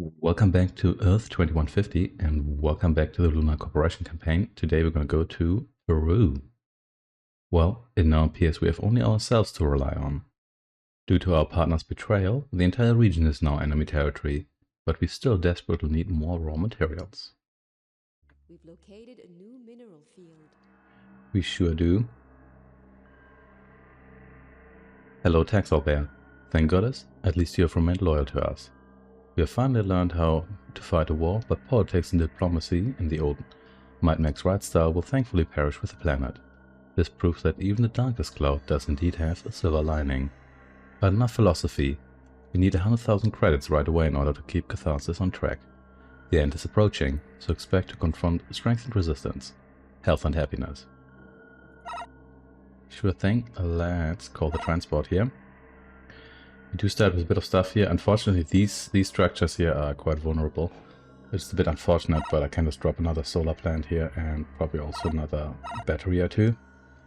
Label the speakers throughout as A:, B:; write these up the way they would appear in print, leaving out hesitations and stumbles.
A: Welcome back to Earth 2150 and welcome back to the Lunar Corporation campaign. Today we're going to go to Peru. Well, it now appears we have only ourselves to rely on. Due to our partner's betrayal, the entire region is now enemy territory, but we still desperately need more raw materials.
B: We've located a new mineral field.
A: We sure do. Hello Taxol Bear. Thank goddess, at least you have remained loyal to us. We have finally learned how to fight a war, but politics and diplomacy in the old Might Max Right style will thankfully perish with the planet. This proves that even the darkest cloud does indeed have a silver lining. But enough philosophy. We need 100,000 credits right away in order to keep Catharsis on track. The end is approaching, so expect to confront strengthened resistance, health and happiness. Sure thing, let's call the transport here. We do start with a bit of stuff here. Unfortunately, these structures here are quite vulnerable. It's a bit unfortunate, but I can just drop another solar plant here and probably also another battery or two.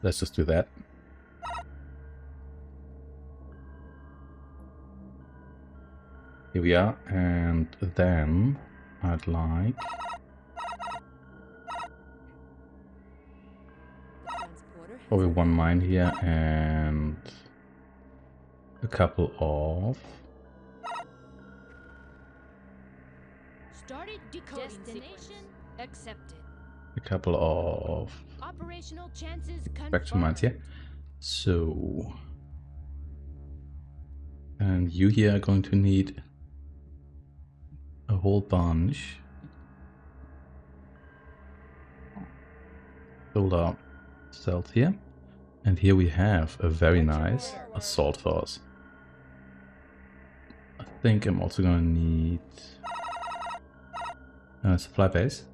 A: Let's just do that. Here we are, and then I'd like probably one mine here and a couple of
C: started decoding destination accepted.
A: A couple of
C: Operational chances
A: extraction mines here. So, and you here are going to need a whole bunch. Solar cells here. And here we have a very nice assault force. I think I'm also gonna need a supply base.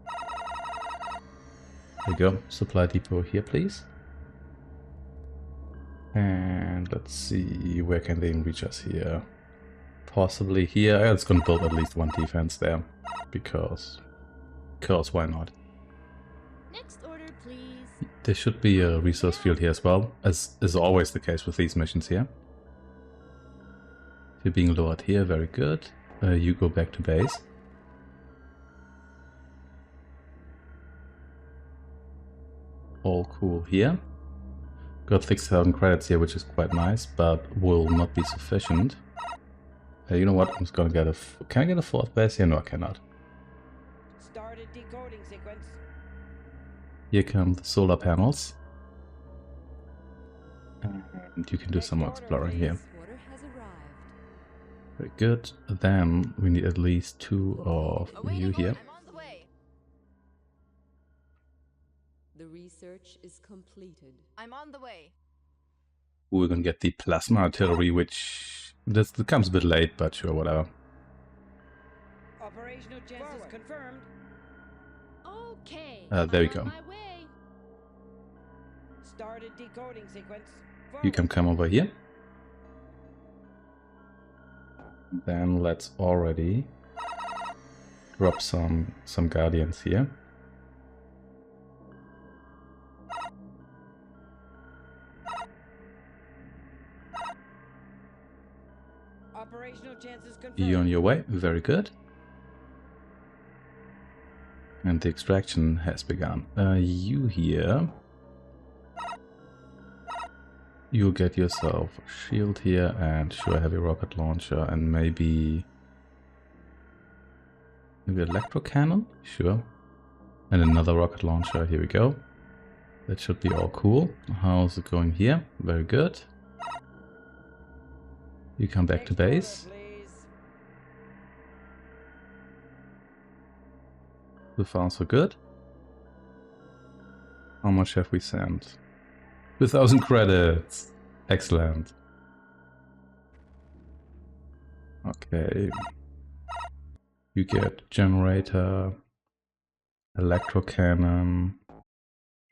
A: There we go, supply depot here please. And let's see, where can they reach us here? Possibly here. It's gonna build at least one defense there, because why not?
C: Next order, please.
A: There should be a resource field here as well, as is always the case with these missions here. You're being lowered here, very good. You go back to base. All cool here. Got 6,000 credits here, which is quite nice, but will not be sufficient. You know what? I'm just gonna get a. Can I get a fourth base here? No, I cannot.
D: Started decoding sequence.
A: Here come the solar panels. And you can do some more exploring here.
B: Water has arrived.
A: Very good. Then we need at least 2 of you here.
C: I'm on the way.
B: The research is completed.
C: I'm on the way.
A: We're gonna get the plasma artillery, which this comes a bit late, but sure, whatever.
D: Operational chances confirmed.
C: Okay.
A: There we
C: I'm
A: go.
C: on my way.
D: Started decoding sequence.
A: You can come over here. Then let's already drop some guardians here.
D: Operational chances confirmed.
A: You on your way, very good. And the extraction has begun. You here. You'll get yourself a shield here and sure heavy rocket launcher and maybe electro cannon, sure. And another rocket launcher, here we go. That should be all cool. How's it going here? Very good. You come back to base. So far so good. How much have we sent? 2,000 credits. Excellent. Okay. You get generator, electro cannon,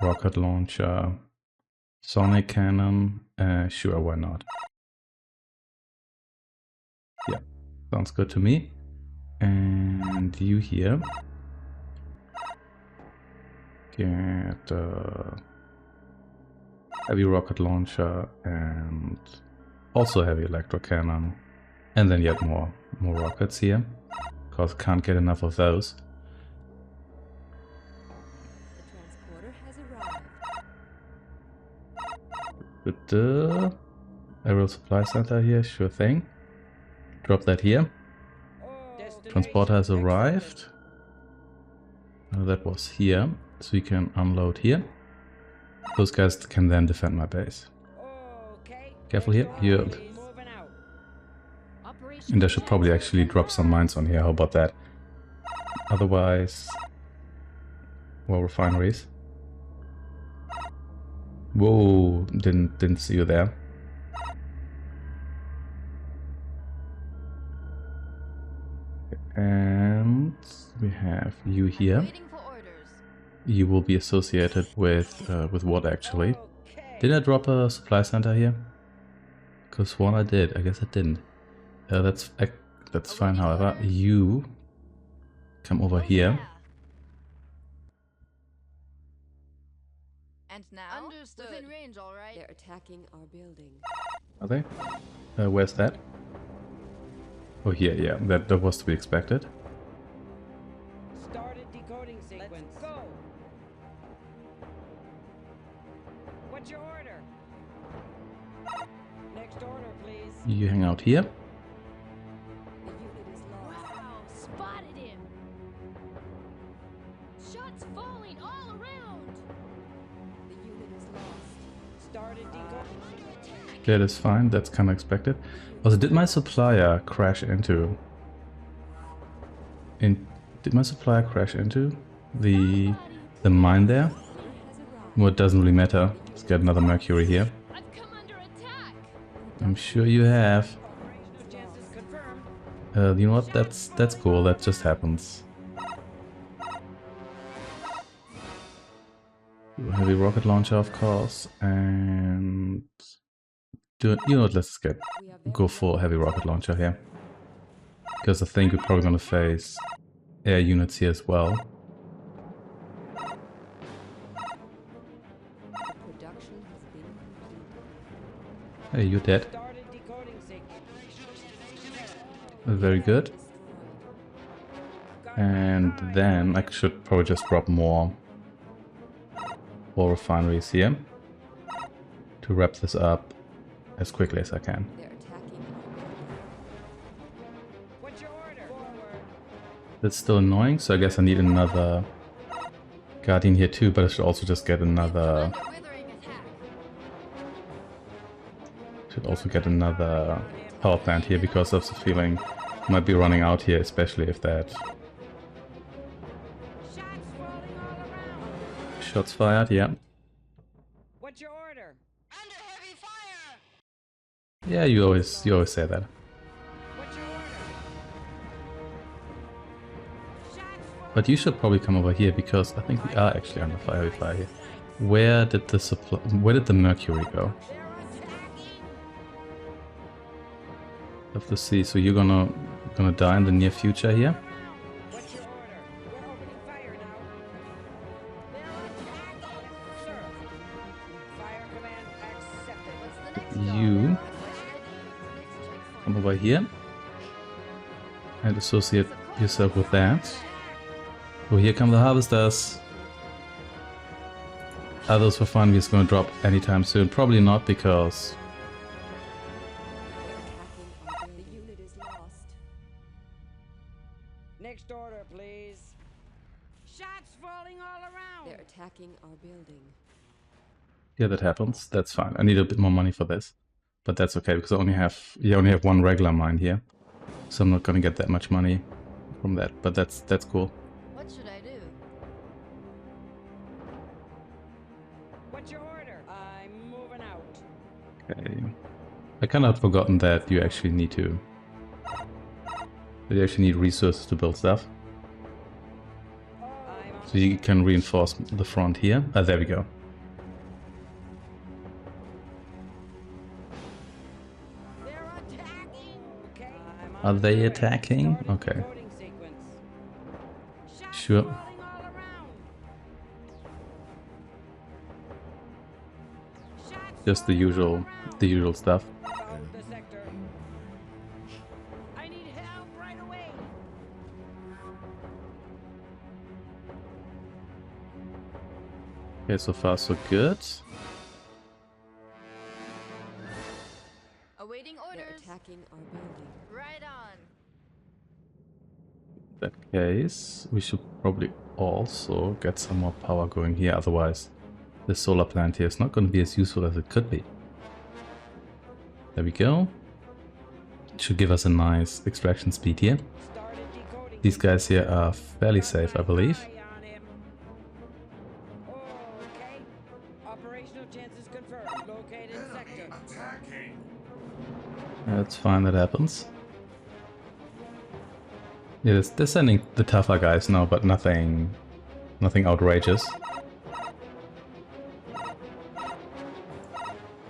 A: rocket launcher, sonic cannon. Sure, why not? Yeah, sounds good to me. And you here get heavy rocket launcher and also heavy electro cannon, and then yet more rockets here. because I can't get enough of those.
B: The transporter has arrived.
A: But, aerial supply center here, sure thing. Drop that here. Transporter has arrived. That was here, so we can unload here. Those guys can then defend my base. Careful here. Here. And I should probably actually drop some mines on here. How about that? Otherwise, well, refineries. Whoa! Didn't see you there. And we have you here.
C: Waiting for orders.
A: You will be associated with what actually? Did I drop a supply center here? Because one I did. I guess I didn't. That's fine. However, you come over here.
C: Yeah. And now? Understood. Within range, all right.
B: They're attacking our building.
A: Are they? Where's that? Oh, here. Yeah, that was to be expected.
D: Started decoding sequence. Let's go. What's your order? Next order, please.
A: You hang out here.
B: The unit is lost.
C: Wow, spotted him. Shots falling all around.
B: The unit is lost.
D: Started decoding sequence.
A: That is fine. That's kind of expected. Also, did my supplier crash into? Did my supplier crash into the mine there? Well, it doesn't really matter. Let's get another Mercury here.
C: I've come under attack.
A: I'm sure you have.
D: Operational chances confirmed.
A: You know what? That's cool. That just happens. Heavy rocket launcher, of course, and you know what? Let's go for heavy rocket launcher here, because I think we're probably gonna face air units here as well.
B: The production has been completed.
A: Hey, you're dead.
D: Started decoding sequence.
A: Very good.
B: Destroyed.
A: And then I should probably just drop more refineries here to wrap this up as quickly as I can.
B: They're attacking our building.
D: What's your order? Forward.
A: That's still annoying, so I guess I need another Guardian here too, but I should also just get another...
C: Under withering attack.
A: Should also get another power plant here, because of the feeling I might be running out here, especially if that...
D: Shots falling all around.
A: Shots fired, yeah.
D: What's your order? Under heavy fire.
A: Yeah, you always say that.
D: What's your order? Shots falling.
A: But you should probably come over here, because I think we are actually under heavy fire here. Where did the Mercury go?
D: They're attacking.
A: Have to see. So you're gonna die in the near future here.
D: What's your order? We're opening fire now. They're attacking. Sir. Fire command accepted.
C: What's the next
A: You
C: job? What should I do? Next checkpoint.
A: come over here and associate yourself with that. Oh, here come the harvesters. Are those refineries going to drop anytime soon? Probably not, because
B: They're attacking our building. The unit is lost.
D: Next order, please. Shots falling all around.
B: They're attacking our building.
A: yeah, that happens. That's fine. I need a bit more money for this, but that's okay because you only have one regular mine here, so I'm not going to get that much money from that. But that's cool.
C: What should I do?
D: What's your order? I'm moving out.
A: Okay. I kind of had forgotten that you actually need resources to build stuff.
D: I'm
A: So you can reinforce the front here. There we go.
D: They're attacking. Okay.
A: Are they attacking? Okay. Sure. Just the usual stuff.
D: Found the sector. I need help right away.
A: Okay, so far so good.
C: Awaiting
B: They're
C: orders.
B: attacking our building.
C: Right on.
A: In that case, we should probably also get some more power going here, otherwise the solar plant here is not going to be as useful as it could be. There we go. It should give us a nice extraction speed here.
D: Started decoding.
A: These guys here are fairly safe, I believe.
D: Eye on him. Okay. Operational chances confirmed. Located sector.
A: That's fine, that happens. Yeah, they're sending the tougher guys now, but nothing outrageous.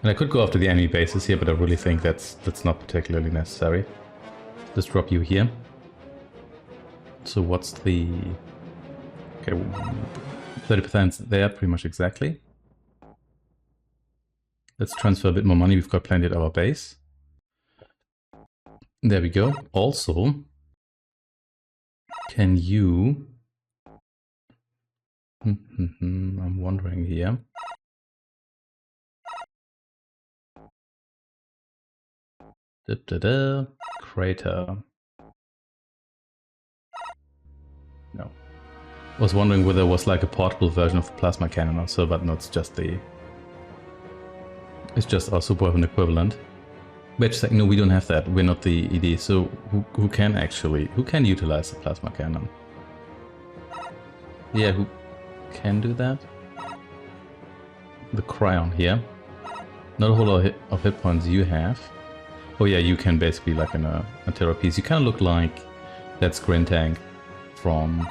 A: And I could go after the enemy bases here, but I really think that's not particularly necessary. Let's drop you here. So what's the... Okay, 30% there, pretty much exactly. Let's transfer a bit more money, we've got plenty at our base. There we go. Also, can you... I'm wondering here. Crater. No. I was wondering whether there was like a portable version of the plasma cannon or so, but no, it's just the... It's just our super weapon equivalent. Wait a second, no, we don't have that. We're not the ED, so who can actually... Who can utilize the plasma cannon? Yeah, who can do that? The Cryon here. Not a whole lot of hit points you have. Oh yeah, you can basically like an artillery piece. You kind of look like that Screen tank from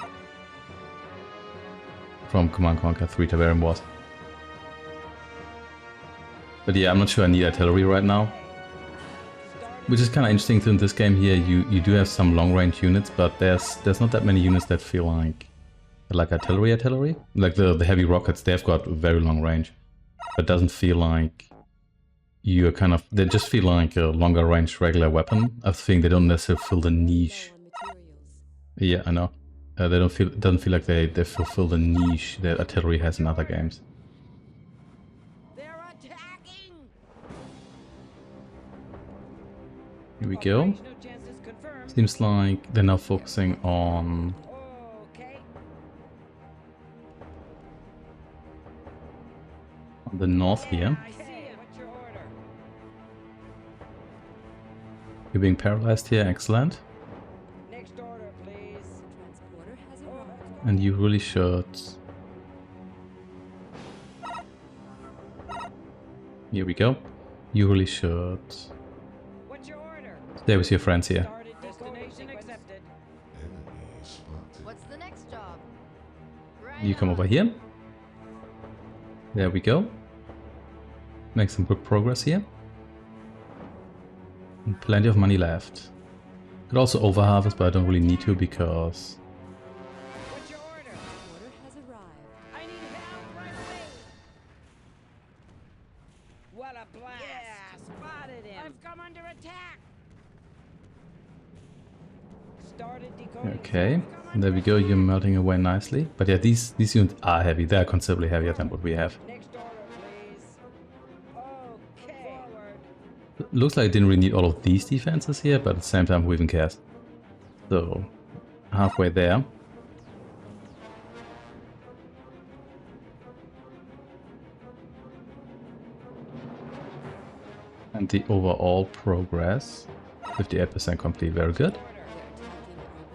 A: Command Conquer 3 Tiberium Wars. But yeah, I'm not sure I need artillery right now. Which is kind of interesting too in this game here. You do have some long range units, but there's not that many units that feel like artillery. Like the heavy rockets, they've got very long range. But it doesn't feel like you're kind of... They just feel like a longer range regular weapon. I think they don't necessarily fill the niche.
B: Low on materials.
A: Yeah, I know. They don't feel... It doesn't feel like they fulfill the niche that artillery has in other games.
D: They're attacking.
A: Here we go.
D: Operational chances confirmed.
A: Seems like they're now focusing on
D: Okay.
A: the north here.
D: I see it. What's your order?
A: You're being paralyzed here, excellent.
D: Next order, please.
B: Transporter has arrived.
A: And you really should... Here we go. You really should
D: What's your order?
A: stay with your friends here.
D: Started destination accepted.
C: What's the next job? Right
A: You come
C: on.
A: over here. There we go. Make some good progress here. And plenty of money left. Could also overharvest, but I don't really need to because...
D: What's your order?
B: Transporter has arrived.
D: I need help right away. What a blast! Yeah, spotted him. I've come under attack. Started decoding.
A: Okay, there we go, you're melting away nicely. But yeah, these units are heavy. They're considerably heavier than what we have.
D: Next order, please. Okay. Forward.
A: Looks like I didn't really need all of these defenses here, but at the same time, who even cares? So, halfway there. And the overall progress, 58% complete, very good.
D: Order.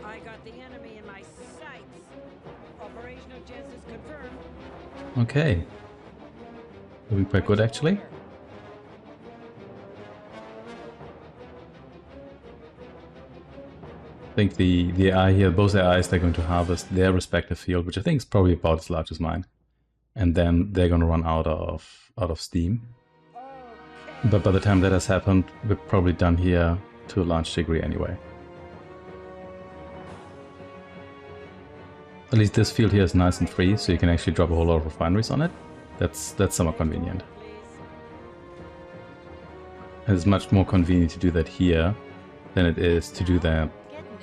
B: They're attacking our
D: I
B: building.
D: got the enemy in my sights. Operational chances confirmed.
A: Okay. Doing quite good actually. I think the AI here, both AIs, they're going to harvest their respective field, which I think is probably about as large as mine. And then they're going to run out of steam.
D: Okay.
A: But by the time that has happened, we're probably done here to a large degree anyway. At least this field here is nice and free, so you can actually drop a whole lot of refineries on it. That's somewhat convenient. And it's much more convenient to do that here than it is to do that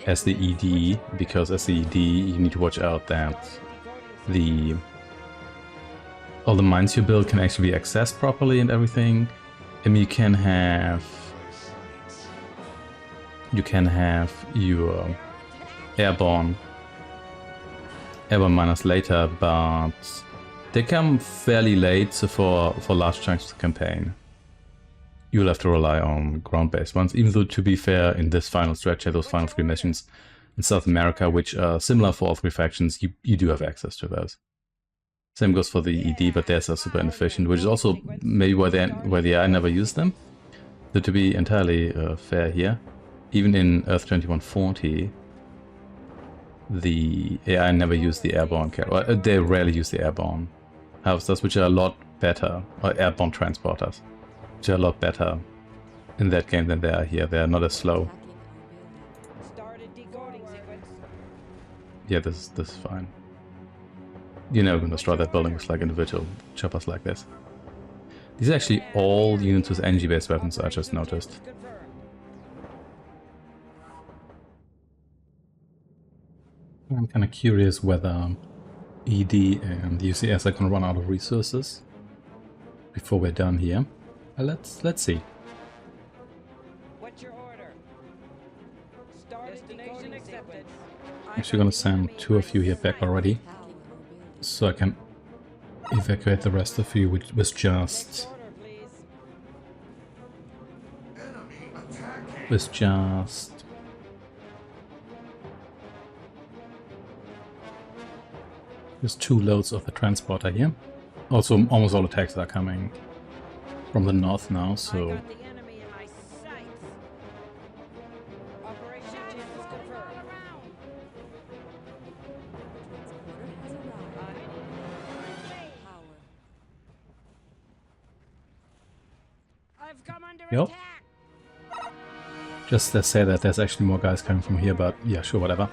A: as the ED, because as the ED you need to watch out that the all the mines you build can actually be accessed properly and everything. And you can have your airborne miners later, but they come fairly late, so for large chunks of the campaign you'll have to rely on ground-based ones, even though, to be fair, in this final stretch, those final 3 missions in South America, which are similar for all 3 factions, you do have access to those. Same goes for the ED, but they're super inefficient, which is also maybe why the AI never used them. So to be entirely fair here, even in Earth 2140, the AI never used the airborne carrier. They rarely use the airborne harvesters, which are a lot better, or airborne transporters, which are a lot better in that game than they are here. They are not as slow.
D: Started decoding sequence.
A: Yeah, this is fine. You're never going to destroy that building with like individual choppers like this. These are actually all units with energy-based weapons, I just noticed. I'm kind of curious whether ED and UCS are going to run out of resources before we're done here. Let's see.
D: What's your order? Destination accepted.
A: I'm actually going to send 2 of you here back already, so I can evacuate the rest of you with just There's 2 loads of the transporter here. Also, almost all attacks are coming from the north now, so...
D: I got the enemy in my sights. Operation chances confirmed. I've come under
A: Yep.
D: attack.
A: Just let's say that there's actually more guys coming from here, but yeah, sure, whatever.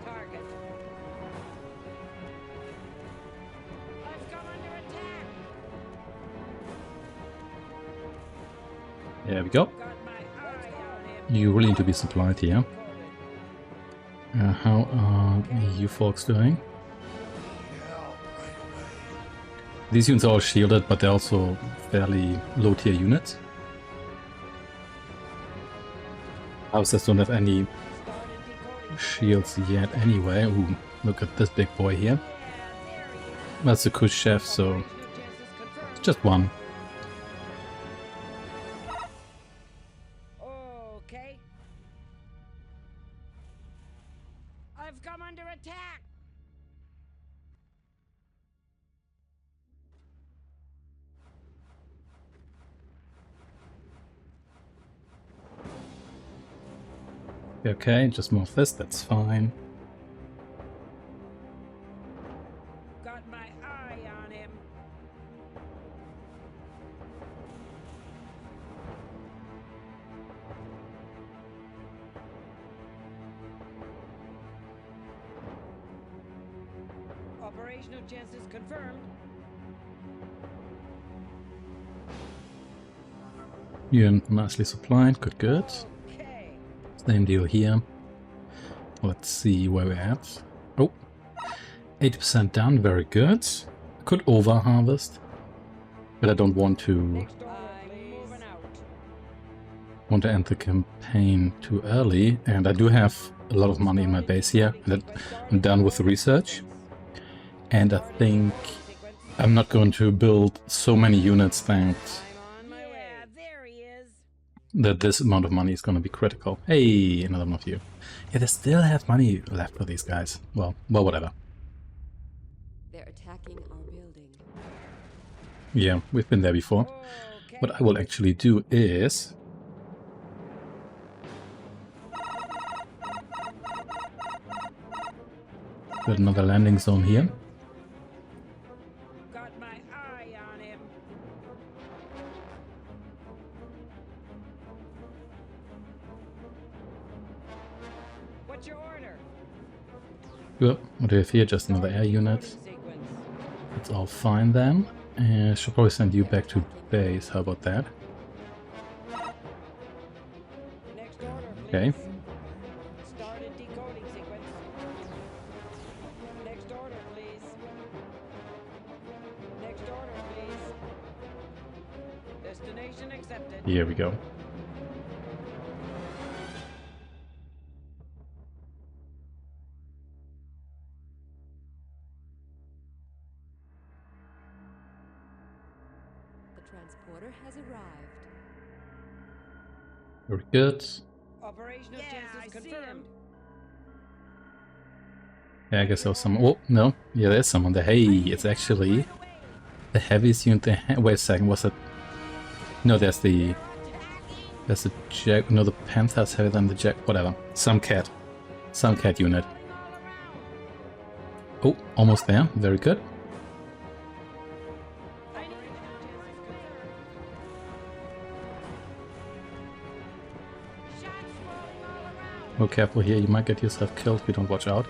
D: Target. I've come under attack.
A: There we go.
D: Got my eye on him.
A: You really need to be supplied here. How are you folks doing? These units are all shielded, but they're also fairly low tier units. Houses don't have any shields yet anyway. Ooh, look at this big boy here. That's a good chef, so it's just one.
D: Okay. I've come under attack.
A: Okay, just move this, that's fine.
D: Got my eye on him. Operational chances confirmed.
A: You're nicely supplied, good.
D: Okay.
A: Same deal here. Let's see where we're at. Oh, 80% done, very good. Could over harvest, but I don't want to
D: Next order, moving out.
A: end the campaign too early. And I do have a lot of money in my base here, and I'm done with the research. And I think I'm not going to build so many units that
D: I'm on my way. Yeah, there he is.
A: this amount of money is going to be critical. Hey, another one of you. Yeah, they still have money left for these guys. Well, whatever.
B: They're attacking our building.
A: Yeah, we've been there before.
D: Okay.
A: What I will actually do is... build another landing zone here.
D: Got my eye on him. What's your order?
A: Good. What do we have here? Just another air unit.
D: Sequence.
A: It's all fine then. Should probably send you back to base. How about that?
D: Next order, please.
A: Okay.
D: Started decoding sequence. Next order, please. Donation accepted.
A: Here we go.
B: The transporter has arrived.
A: Very good.
D: Operational
C: Yeah,
D: chances
C: I see
D: confirmed.
A: Yeah, I guess there was some. Oh, no. Yeah, there's someone there. Hey, it's actually the heaviest unit. Wait a second, was it? No, there's the. There's the Jack. No, the Panther's heavier than the Jack. Whatever. Some cat. Some cat unit. Oh, almost there. Very good. Be careful here, you might get yourself killed if you don't watch out.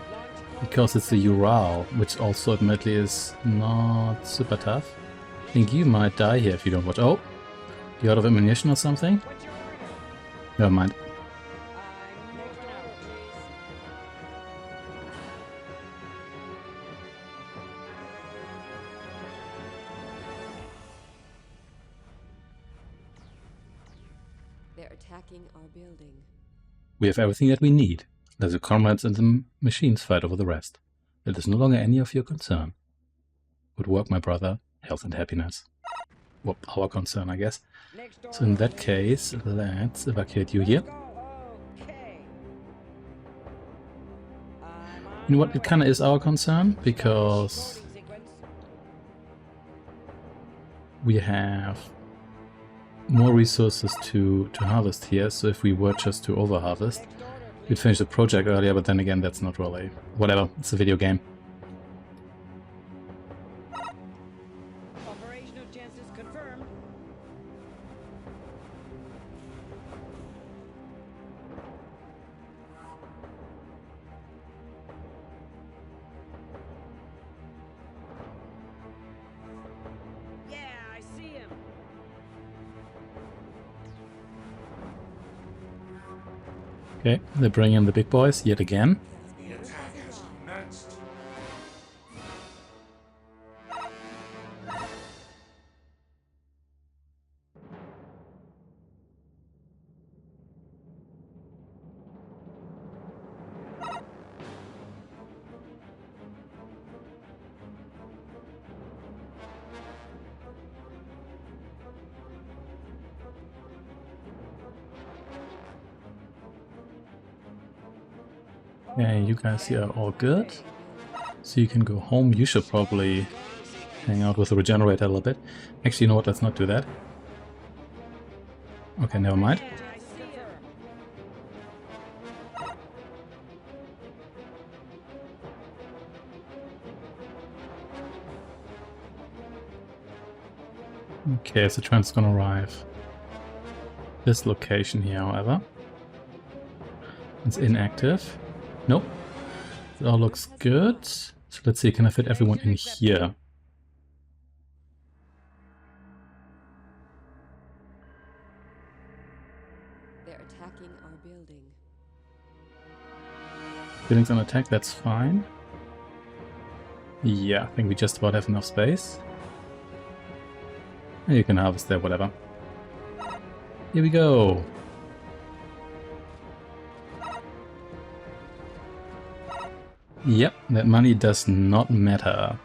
A: Because it's the Ural, which also admittedly is not super tough. I think you might die here if you don't watch. Oh! You out of ammunition or something? Never mind.
B: They're attacking our building.
A: We have everything that we need. Let the comrades and the machines fight over the rest. It is no longer any of your concern. Good work, my brother. Health and happiness. Well, our concern, I guess. So in that case, let's evacuate you here. You know what, it kinda is our concern, because we have more resources to harvest here, so if we were just to over-harvest, we'd finish the project earlier, but then again, that's not really... Whatever, it's a video game.
D: Operational chances confirmed. Yeah, I see him.
A: Okay, they bring in the big boys yet again.
E: The attack has commenced.
A: Yeah, you guys here are all good. So you can go home. You should probably hang out with the regenerator a little bit. Actually, you know what? Let's not do that. Okay, never mind.
D: Yeah, I see him.
A: Okay, so train's gonna arrive. This location here, however. It's inactive. Nope. It all looks good. So let's see, can I fit everyone in here?
B: They're attacking our building.
A: Buildings on attack, that's fine. Yeah, I think we just about have enough space. And you can harvest there, whatever. Here we go. Yep, that money does not matter.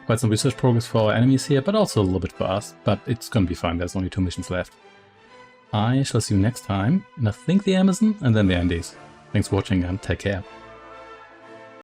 A: Quite some research progress for our enemies here, but also a little bit for us. But it's gonna be fine, there's only 2 missions left. I shall see you next time, and I think the Amazon, and then the Andes. Thanks for watching and take care.